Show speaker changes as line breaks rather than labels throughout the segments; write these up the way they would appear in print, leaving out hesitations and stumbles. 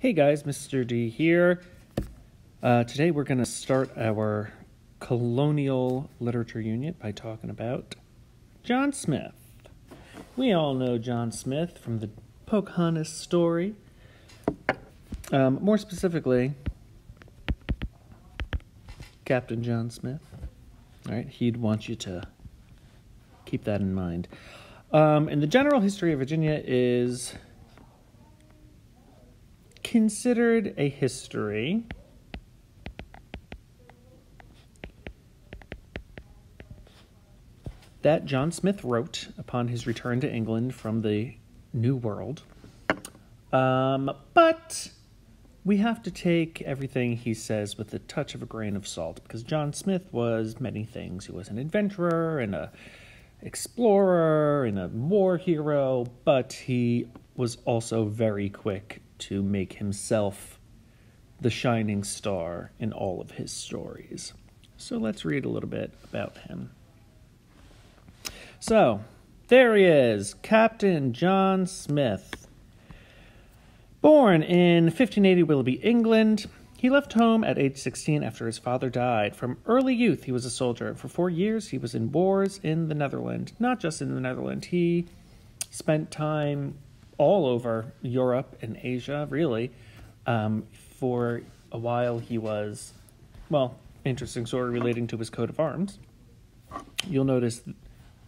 Hey guys, Mr. D here. Today we're going to start our colonial literature unit by talking about John Smith. We all know John Smith from the Pocahontas story. More specifically, Captain John Smith. All right, he'd want you to keep that in mind. And the general history of Virginia is considered a history that John Smith wrote upon his return to England from the New World. But we have to take everything he says with a touch of a grain of salt, because John Smith was many things. He was an adventurer and an explorer and a war hero, but he was also very quick to make himself the shining star in all of his stories. So let's read a little bit about him. So, there he is, Captain John Smith. Born in 1580 Willoughby, England, he left home at age 16 after his father died. From early youth, he was a soldier. For 4 years, he was in wars in the Netherlands. Not just in the Netherlands, he spent time all over Europe and Asia, really. For a while, he was, interesting story relating to his coat of arms. You'll notice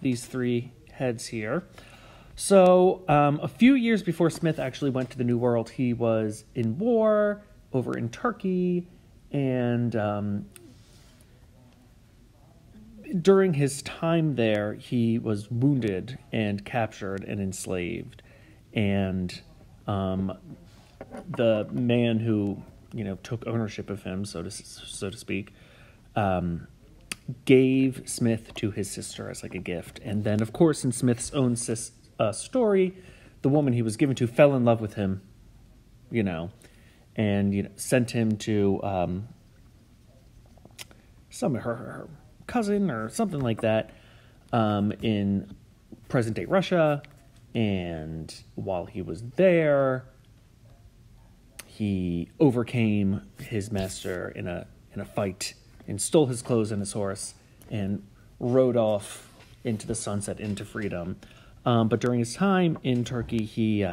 these three heads here. So, a few years before Smith actually went to the New World, he was in war over in Turkey, and during his time there, he was wounded and captured and enslaved. And the man who, took ownership of him, so to speak, gave Smith to his sister as like a gift. And then, of course, in Smith's own story, the woman he was given to fell in love with him, and sent him to her cousin or something like that in present-day Russia. And while he was there, he overcame his master in a fight and stole his clothes and his horse and rode off into the sunset, into freedom. But during his time in Turkey, he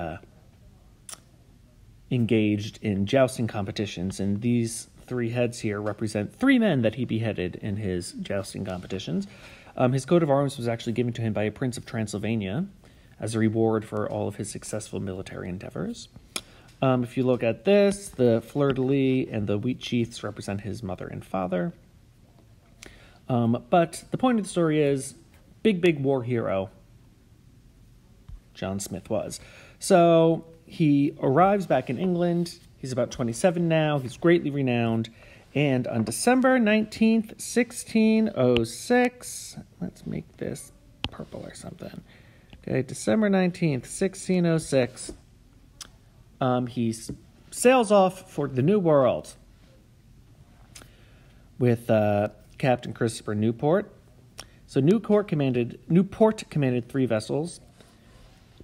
engaged in jousting competitions, and these three heads here represent 3 men that he beheaded in his jousting competitions. His coat of arms was actually given to him by a prince of Transylvania as a reward for all of his successful military endeavors. If you look at this, the fleur-de-lis and the wheat sheaths represent his mother and father. But the point of the story is, big war hero John Smith was. So he arrives back in England. He's about 27 now. He's greatly renowned. And on December 19th, 1606, let's make this purple or something. Okay, December 19th, 1606, he sails off for the New World with Captain Christopher Newport. So Newport commanded 3 vessels,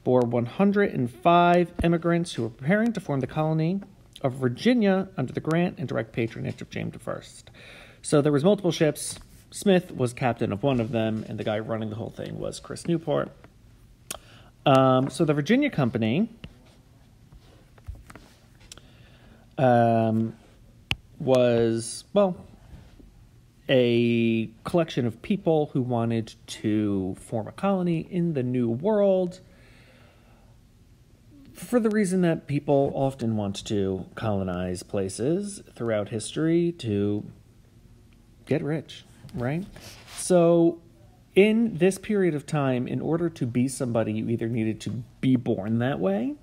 bore 105 immigrants who were preparing to form the colony of Virginia under the grant and direct patronage of James I. So there was multiple ships. Smith was captain of one of them, and the guy running the whole thing was Chris Newport. So the Virginia Company was, a collection of people who wanted to form a colony in the New World for the reason that people often want to colonize places throughout history to get rich, right? So in this period of time, in order to be somebody, you either needed to be born that way,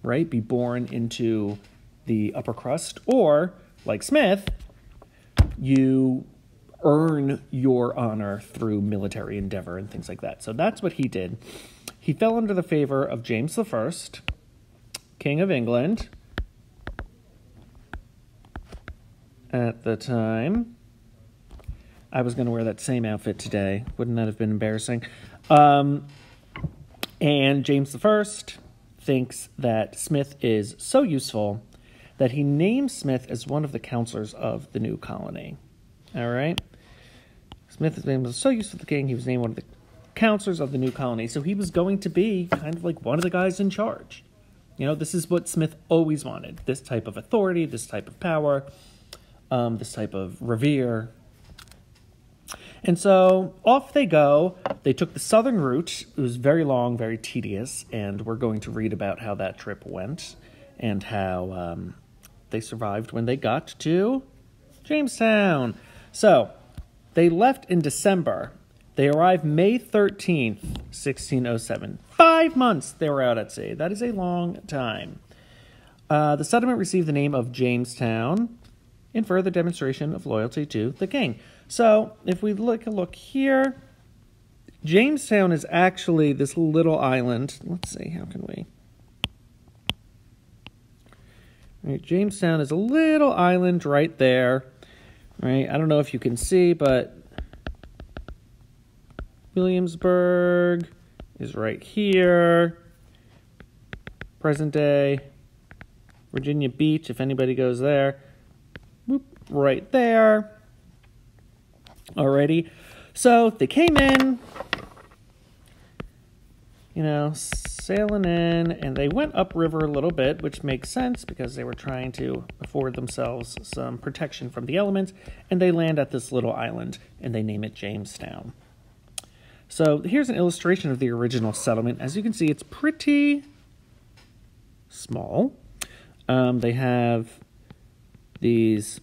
right? Be born into the upper crust, or, like Smith, you earn your honor through military endeavor and things like that. So that's what he did. He fell under the favor of James I, King of England, at the time. I was going to wear that same outfit today. Wouldn't that have been embarrassing? And James I thinks that Smith is so useful that he named Smith as one of the counselors of the new colony. All right? Smith's name was so useful to the king, he was named one of the counselors of the new colony. So he was going to be kind of like one of the guys in charge. You know, this is what Smith always wanted. This type of authority, this type of power, this type of revere. And so off they go. They took the southern route. It was very long, very tedious, and we're going to read about how that trip went and how they survived when they got to Jamestown. So they left in December. They arrived May 13th, 1607. 5 months they were out at sea. That is a long time. The settlement received the name of Jamestown in further demonstration of loyalty to the king. So if we look here, Jamestown is actually this little island. Let's see, how can we? Right, Jamestown is a little island right there. Right, I don't know if you can see, but Williamsburg is right here. Present day Virginia Beach, if anybody goes there. Whoop, right there. Alrighty. So they came in, you know, sailing in, and they went upriver a little bit, which makes sense because they were trying to afford themselves some protection from the elements, and they land at this little island, and they name it Jamestown. So here's an illustration of the original settlement. As you can see, it's pretty small. They have these,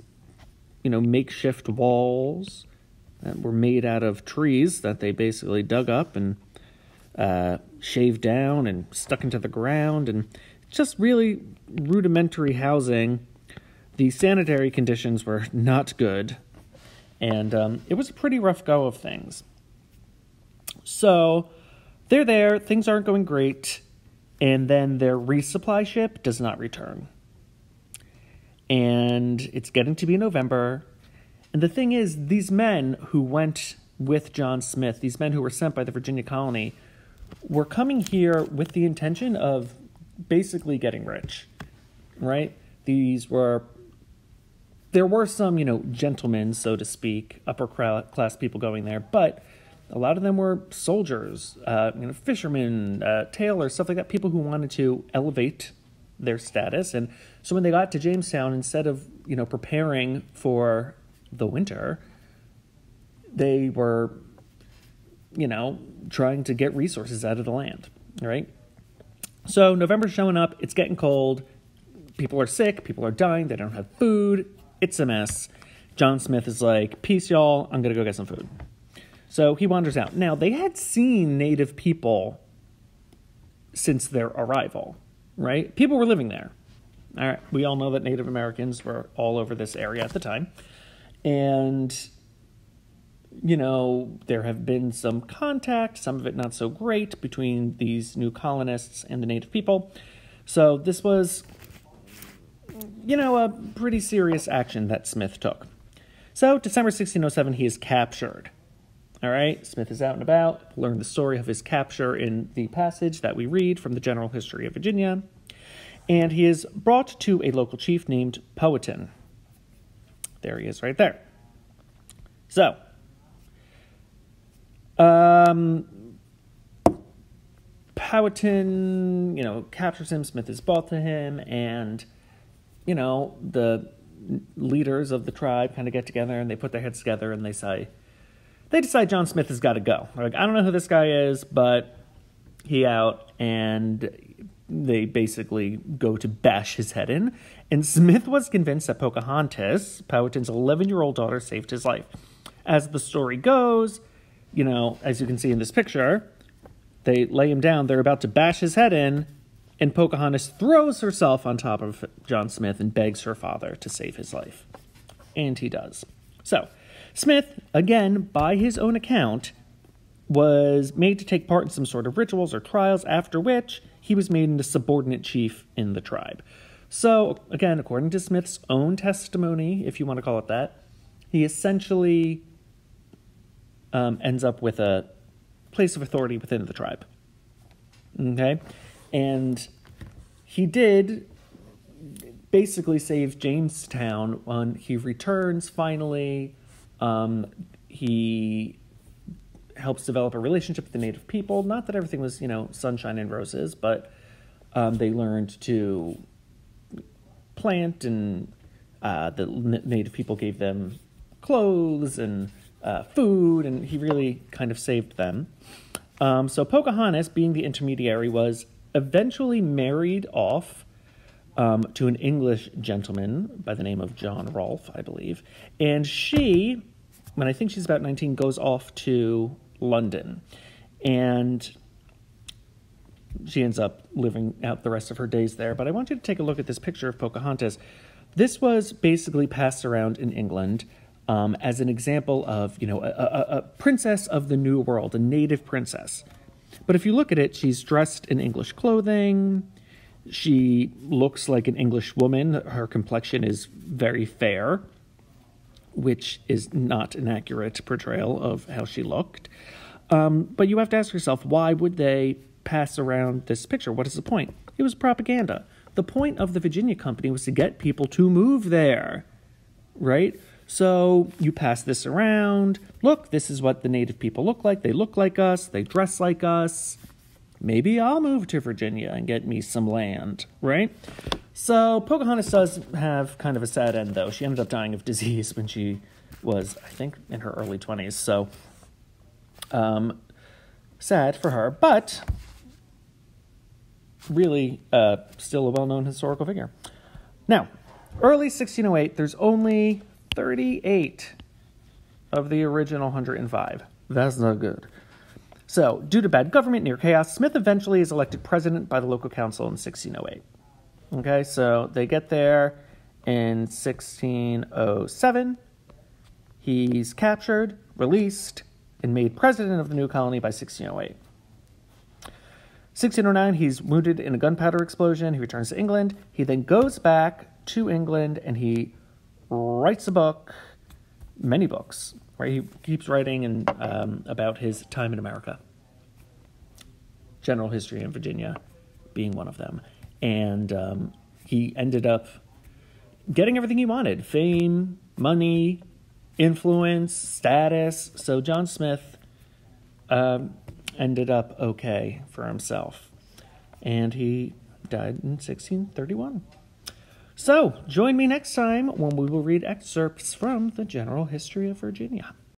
you know, makeshift walls that were made out of trees that they basically dug up and shaved down and stuck into the ground, and just really rudimentary housing. The sanitary conditions were not good, and it was a pretty rough go of things. So they're there, things aren't going great, and then their resupply ship does not return. And it's getting to be November. And the thing is, these men who went with John Smith, these men who were sent by the Virginia colony, were coming here with the intention of basically getting rich, right? There were some, you know, gentlemen, so to speak, upper class people going there, but a lot of them were soldiers, fishermen, tailors, stuff like that, people who wanted to elevate their status. And so when they got to Jamestown, instead of, you know, preparing for the winter, they were, you know, trying to get resources out of the land, right? So November's showing up, it's getting cold, people are sick, people are dying, they don't have food, it's a mess. John Smith is like, peace y'all, I'm gonna go get some food. So he wanders out. Now, they had seen native people since their arrival, right? People were living there. All right, we all know that Native Americans were all over this area at the time. And, you know, there have been some contact, some of it not so great, between these new colonists and the native people. So this was, you know, a pretty serious action that Smith took. So December 1607, he is captured. All right, Smith is out and about. Learn the story of his capture in the passage that we read from the General History of Virginia. And he is brought to a local chief named Powhatan. There he is right there. So, Powhatan, you know, captures him. Smith is brought to him, and, you know, the leaders of the tribe kind of get together and they put their heads together and they decide John Smith has got to go. They're like, I don't know who this guy is, but he out, and they basically go to bash his head in. And Smith was convinced that Pocahontas, Powhatan's 11-year-old daughter, saved his life. As the story goes, you know, as you can see in this picture, they lay him down, they're about to bash his head in, and Pocahontas throws herself on top of John Smith and begs her father to save his life. And he does. So, Smith, again, by his own account, was made to take part in some sort of rituals or trials, after which he was made into subordinate chief in the tribe. So, again, according to Smith's own testimony, if you want to call it that, he essentially ends up with a place of authority within the tribe. Okay? And he did basically saved Jamestown when he returns finally. He helps develop a relationship with the native people. Not that everything was, sunshine and roses, but they learned to plant, and the native people gave them clothes and food, and he really kind of saved them. So Pocahontas, being the intermediary, was eventually married off to an English gentleman by the name of John Rolfe, I believe. And she, when I think she's about 19, goes off to London. And she ends up living out the rest of her days there. But I want you to take a look at this picture of Pocahontas. This was basically passed around in England as an example of, a princess of the New World, a native princess. But if you look at it, she's dressed in English clothing. She looks like an English woman. Her complexion is very fair, which is not an accurate portrayal of how she looked. But you have to ask yourself, why would they pass around this picture? What is the point? It was propaganda. The point of the Virginia Company was to get people to move there, right? So you pass this around. Look, this is what the native people look like. They look like us. They dress like us. Maybe I'll move to Virginia and get me some land, right? So Pocahontas does have kind of a sad end, though. She ended up dying of disease when she was, I think, in her early 20s. So sad for her, but really still a well-known historical figure. Now, early 1608, there's only 38 of the original 105. That's not good. So, due to bad government, near chaos, Smith eventually is elected president by the local council in 1608. Okay, so they get there in 1607. He's captured, released, and made president of the new colony by 1608. 1609, he's wounded in a gunpowder explosion. He returns to England. He then goes back to England, and he writes a book, many books, right? He keeps writing about his time in America. General history in Virginia being one of them. And he ended up getting everything he wanted: fame, money, influence, status. So John Smith ended up okay for himself. And he died in 1631. So join me next time when we will read excerpts from the General History of Virginia.